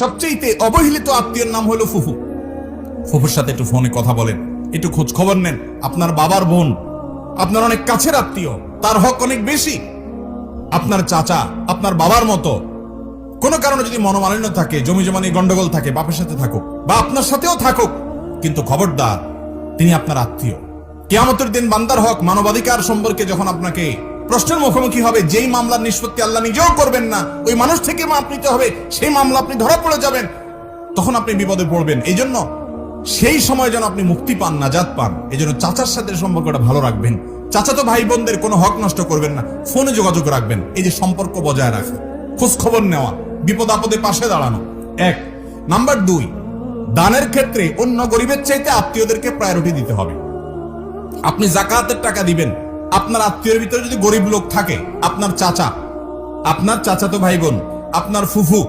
সবচেয়ে অবহেলিত আত্মীয়ের নাম হলো ফুফু। ফুফুর সাথে একটু ফোনে কথা বলেন, একটু খোঁজ খবর নেন। আপনার বাবার বোন, আপনার অনেক কাছের আত্মীয়, তার হক অনেক বেশি। আপনার চাচা আপনার বাবার মতো। কোনো কারণে যদি মনোমালিন্য থাকে, জমি জমা নিয়ে গন্ডগোল থাকে, বাপের সাথে থাকুক বা আপনার সাথেও থাকুক, কিন্তু খবরদার, তিনি আপনার আত্মীয়। কিয়ামতের দিন বান্দার হক, মানবাধিকার সম্পর্কে যখন আপনাকে প্রশ্নের মুখোমুখি হবে, যেই মামলার নিষ্পত্তি আল্লাহ নিজেও করবেন না, ওই মানুষ থেকে মাপ নিতে হবে, সেই মামলা আপনি ধরা পড়ে যাবেন, তখন আপনি বিপদে পড়বেন। এই জন্য সেই সময় যেন আপনি মুক্তি পান, নাজাত পান, এই জন্য চাচার সাথে সম্পর্কটা ভালো রাখবেন। চাচাতো ভাই বোনদের কোনো হক নষ্ট করবেন না, ফোনে যোগাযোগ রাখবেন। এই যে সম্পর্ক বজায় রাখা, খোঁজ খবর নেওয়া, বিপদ আপদে পাশে দাঁড়ানো, এক। নাম্বার 2, দানের ক্ষেত্রে অন্য গরিবের চাইতে আত্মীয়দেরকে প্রায়োরিটি দিতে হবে। আপনি যাকাতের টাকা দিবেন, আপনার আত্মীয়ের ভিতরে যদি গরিব লোক থাকে, আপনার চাচা, আপনার চাচাতো ভাই বোন, আপনার ফুফু,